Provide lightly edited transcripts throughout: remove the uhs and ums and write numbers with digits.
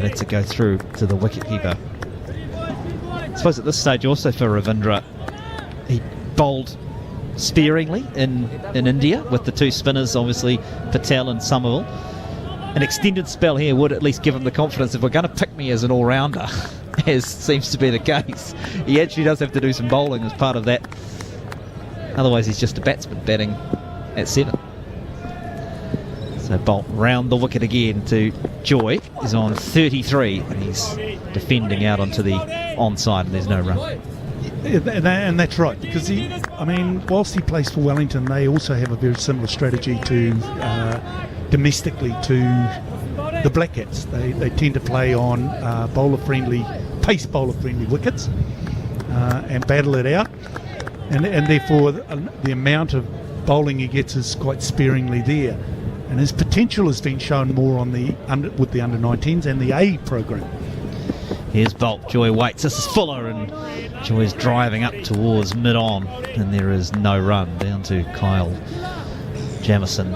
lets it go through to the wicketkeeper. I suppose at this stage also for Ravindra, he bowled sparingly in India with the two spinners, obviously Patel and Somerville. An extended spell here would at least give him the confidence, if we're going to pick me as an all-rounder, as seems to be the case, he actually does have to do some bowling as part of that. Otherwise he's just a batsman batting at 7. So Bolt round the wicket again to Joy. He's on 33 and he's defending out onto the onside, and there's no run. And that's right, because whilst he plays for Wellington, they also have a very similar strategy to domestically to the Black Cats. They tend to play on pace bowler-friendly wickets and battle it out, and therefore the amount of bowling he gets is quite sparingly there. And his potential has been shown more with the under-19s and the A program. Here's Bolt. Joy waits. This is Fuller, and Joy's driving up towards mid-on, and there is no run. Down to Kyle Jamieson.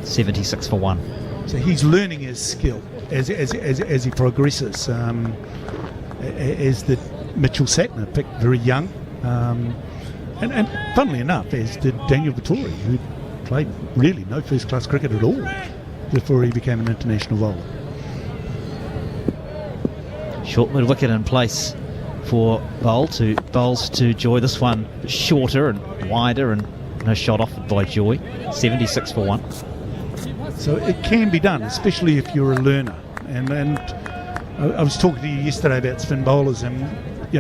76 for 1. So he's learning his skill as he progresses. As the Mitchell Satner picked very young, and funnily enough, as did Daniel Vettori, who played really no first-class cricket at all before he became an international bowler. Short mid-wicket in place for bowls to Joy. This one shorter and wider, and no shot offered by Joy. 76 for 1. So it can be done, especially if you're a learner. And I was talking to you yesterday about spin bowlers, and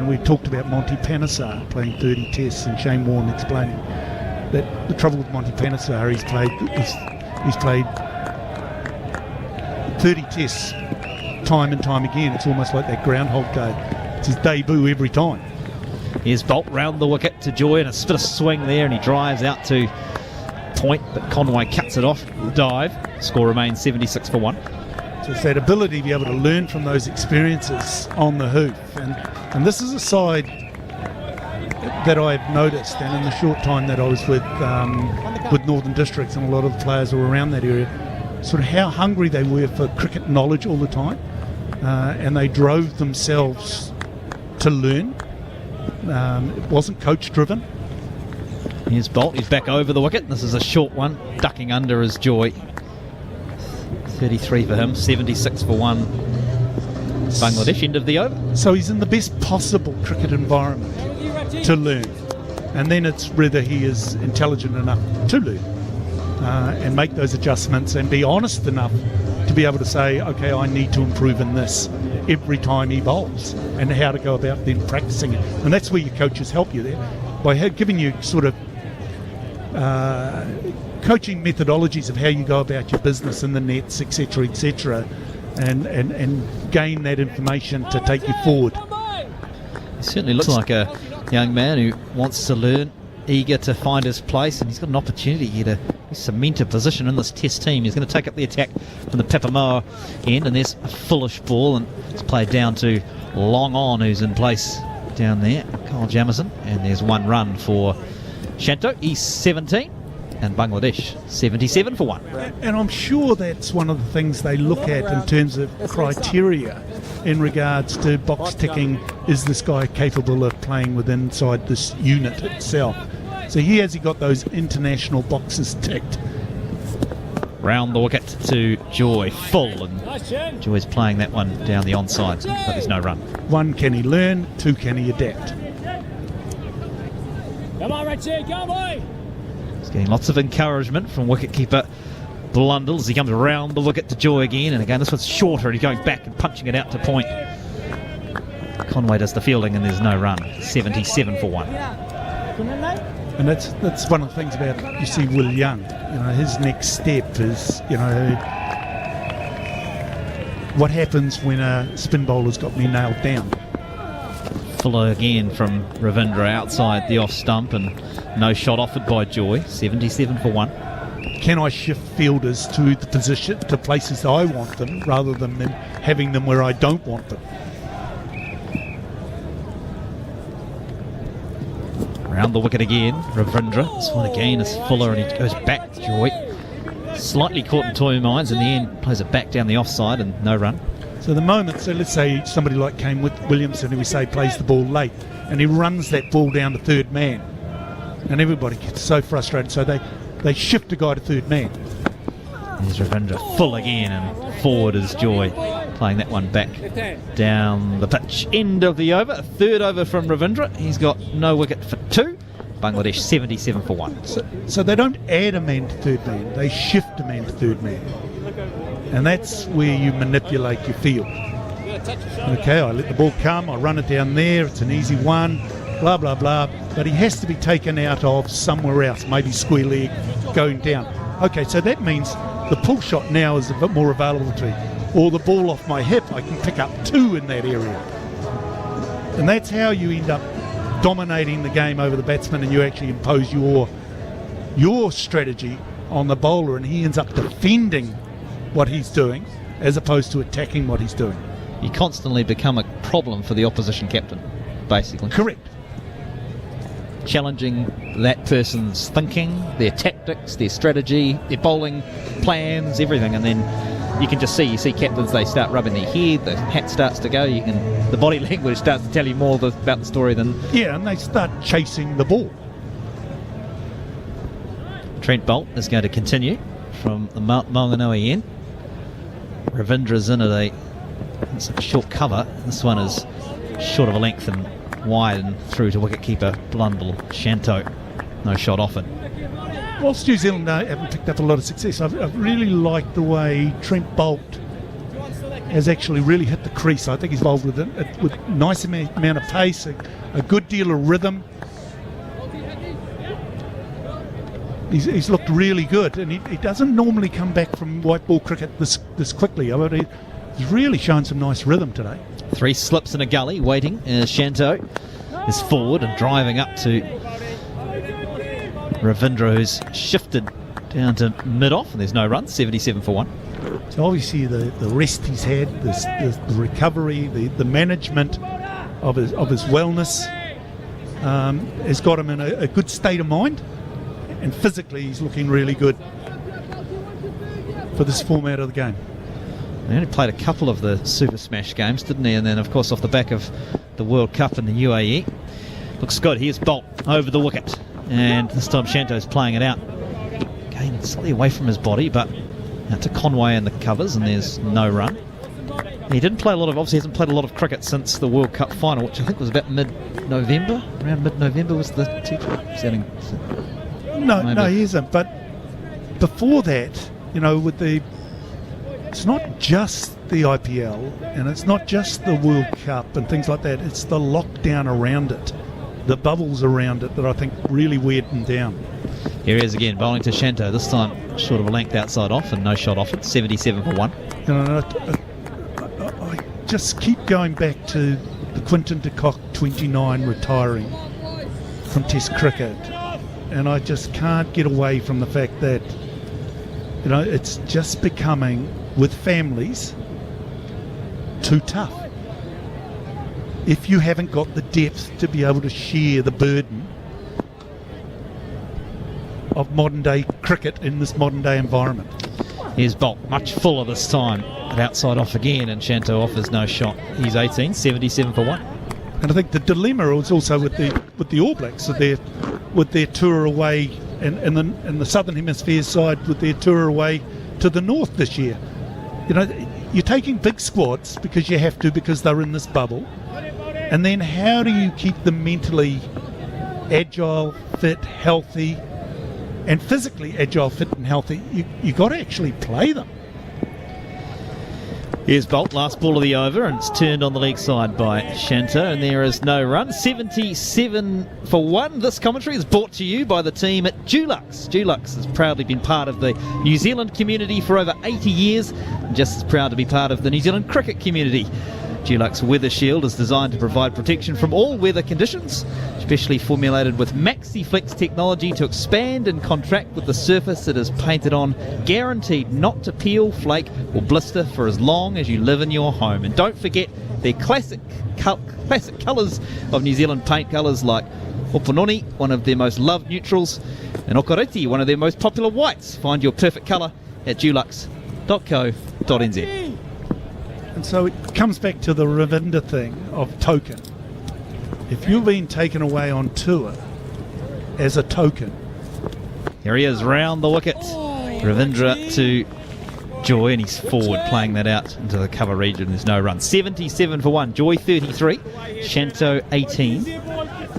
we talked about Monty Panesar playing 30 tests, and Shane Warne explaining that the trouble with Monty Panesar, he's played 30 tests time and time again. It's almost like that Groundhog Day. It's his debut every time. Here's Bolt round the wicket to Joy, and a bit of swing there, and he drives out to point, but Conway cuts it off. Dive. Score remains 76 for 1. So it's that ability to be able to learn from those experiences on the hoof, and this is a side that I've noticed, and in the short time that I was with Northern Districts and a lot of the players who were around that area, sort of how hungry they were for cricket knowledge all the time, and they drove themselves to learn. It wasn't coach driven. Here's Bolt, he's back over the wicket. This is a short one, ducking under is Joy. 33 for him, 76 for 1. Bangladesh, end of the over. So he's in the best possible cricket environment to learn, and then it's whether he is intelligent enough to learn and make those adjustments and be honest enough to be able to say, okay, I need to improve in this every time he bowls, and how to go about then practicing it. And that's where your coaches help you there, by giving you sort of coaching methodologies of how you go about your business in the nets, etc., and gain that information to take you forward. He certainly looks like a young man who wants to learn, eager to find his place, and he's got an opportunity here to cement a position in this test team. He's going to take up the attack from the Papamoa end, and there's a foolish ball, and it's played down to Long On, who's in place down there, Kyle Jamieson, and there's one run for Shanto. He's 17, and Bangladesh 77 for 1. And I'm sure that's one of the things they look at in terms of criteria in regards to box ticking. Is this guy capable of playing within inside this unit itself? So has he got those international boxes ticked? Round the wicket to Joy, full, and Joy's playing that one down the onside, but there's no run. 1, can he learn? 2, can he adapt? Come on, Richie, go boy! He's getting lots of encouragement from wicketkeeper Blundell as he comes around the wicket to Joy again, and again this one's shorter, and he's going back and punching it out to point. Conway does the fielding, and there's no run. 77 for 1. And that's one of the things about, you see, Will Young. His next step is, what happens when a spin bowler's got me nailed down. Fuller again from Ravindra outside the off stump, and no shot offered by Joy. 77 for 1. Can I shift fielders to the position, to places that I want them, rather than having them where I don't want them? Round the wicket again, Ravindra. This one again is Fuller, and he goes back to Joy. Slightly caught in two minds. In the end, plays it back down the offside, and no run. So the moment, so let's say somebody like Kane Williamson, who we say plays the ball late, and he runs that ball down to third man, and everybody gets so frustrated, so they shift the guy to third man. Here's Ravindra full again, and forward is Joy, playing that one back down the pitch. End of the over, a third over from Ravindra. He's got no wicket for 2. Bangladesh 77 for 1. So they don't add a man to third man, they shift a man to third man. And that's where you manipulate your field. Okay, I let the ball come, I run it down there, it's an easy one, blah, blah, blah. But he has to be taken out of somewhere else, maybe square leg, going down. Okay, so that means the pull shot now is a bit more available to me. Or the ball off my hip, I can pick up 2 in that area. And that's how you end up dominating the game over the batsman, and you actually impose your strategy on the bowler, and he ends up defending what he's doing as opposed to attacking what he's doing. You constantly become a problem for the opposition captain, basically. Correct. Challenging that person's thinking, their tactics, their strategy, their bowling plans, everything, and then you can just see captains, they start rubbing their head, the hat starts to go, the body language starts to tell you more about the story than... Yeah, and they start chasing the ball. Trent Boult is going to continue from the Maunganui end. Ravindra's in at it's a short cover. This one is short of a length and wide and through to wicketkeeper Blundell Shanto. No shot offered. Whilst New Zealand haven't picked up a lot of success, I've really liked the way Trent Boult has actually really hit the crease. I think he's bowled with a nice amount of pace, a good deal of rhythm. He's looked really good, and he doesn't normally come back from white ball cricket this quickly. I mean, he's really shown some nice rhythm today. 3 slips in a gully, waiting as Shanto is forward and driving up to Ravindra, who's shifted down to mid-off, and there's no run, 77 for 1. So obviously the rest he's had, the recovery, the management of his wellness has got him in a good state of mind, and physically he's looking really good for this format of the game. He only played a couple of the Super Smash games, didn't he? And then, of course, off the back of the World Cup in the UAE. Looks good. Here's Boult over the wicket. And this time Shanto's playing it out. Again, slightly away from his body, but out to Conway in the covers, and there's no run. He didn't play obviously hasn't played a lot of cricket since the World Cup final, which I think was about mid-November. Around mid-November was the T20 No, he isn't. But before that, it's not just the IPL and it's not just the World Cup and things like that. It's the lockdown around it, the bubbles around it that I think really weighed him down. Here he is again, bowling to Shanto, this time short of a length outside off and no shot offered, 77 for 1. I just keep going back to the Quinton de Kock 29 retiring from Test cricket, and I just can't get away from the fact that it's just becoming, with families, too tough. If you haven't got the depth to be able to share the burden of modern day cricket in this modern day environment. Here's Boult, much fuller this time, but outside off again, and Shanto offers no shot. He's 18, 77 for 1. And I think the dilemma is also with the All Blacks, with their tour away, and the Southern Hemisphere side with their tour away to the north this year. You're taking big squads because you have to, because they're in this bubble, and then how do you keep them mentally agile, fit, healthy, and physically agile, fit and healthy? You got to actually play them. Here's Boult, last ball of the over, and it's turned on the leg side by Shanto, and there is no run. 77 for 1. This commentary is brought to you by the team at Dulux. Dulux has proudly been part of the New Zealand community for over 80 years, and just as proud to be part of the New Zealand cricket community. Dulux Weather Shield is designed to provide protection from all weather conditions, specially formulated with MaxiFlex technology to expand and contract with the surface it is painted on, guaranteed not to peel, flake or blister for as long as you live in your home. And don't forget their classic colours of New Zealand paint colours like Opononi, one of their most loved neutrals, and Okareti, one of their most popular whites. Find your perfect colour at dulux.co.nz. And so it comes back to the Ravindra thing of token. If you've been taken away on tour as a token, Here he is, round the wicket. Ravindra to Joy, and he's forward, playing that out into the cover region. There's no run. 77 for 1. Joy 33, Shanto 18,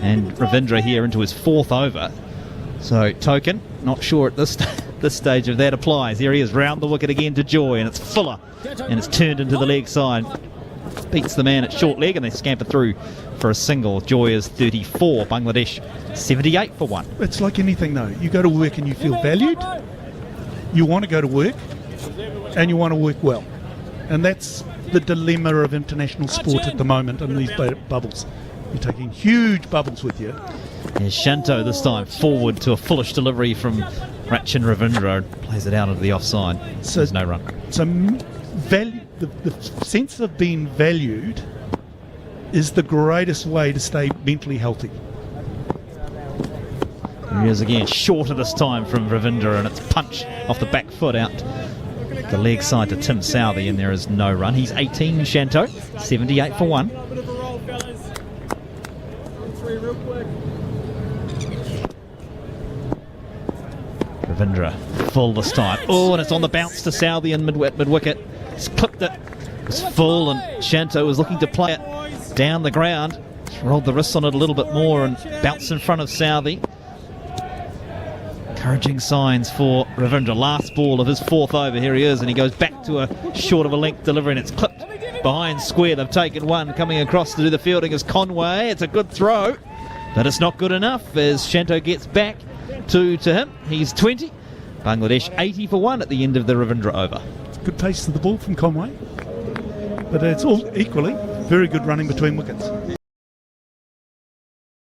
and Ravindra here into his 4th over. So token, not sure at this this stage if that applies. Here he is, round the wicket again to Joy, and it's Fuller, and it's turned into the leg side. Beats the man at short leg, and they scamper through for a single. Joy is 34, Bangladesh 78 for 1. it's like anything though. You go to work and you feel valued. You want to go to work, and you want to work well. And that's the dilemma of international sport at the moment in these bubbles. You're taking huge bubbles with you. Here's Shanto this time, forward to a foolish delivery from Rachin Ravindra. Plays it out into the offside. So- There's no run. So the sense of being valued is the greatest way to stay mentally healthy. Here he is again, shorter this time from Ravindra, and it's punch off the back foot out the leg side to Tim Southey, and there is no run. He's 18, Shanto, 78 for 1. Ravindra, full this time. Oh, and it's on the bounce to Southey in mid-wicket. He's clipped it. It was full, and Shanto was looking to play it down the ground. Just rolled the wrists on it a little bit more and bounced in front of Southey. Encouraging signs for Ravindra. Last ball of his 4th over. Here he is, and he goes back to a short of a length delivery, and it's clipped behind square. They've taken one. Coming across to do the fielding is Conway. It's a good throw, but it's not good enough as Shanto gets back to him. He's 20. Bangladesh 80 for 1 at the end of the Ravindra over. Good pace to the ball from Conway, but it's all equally very good running between wickets.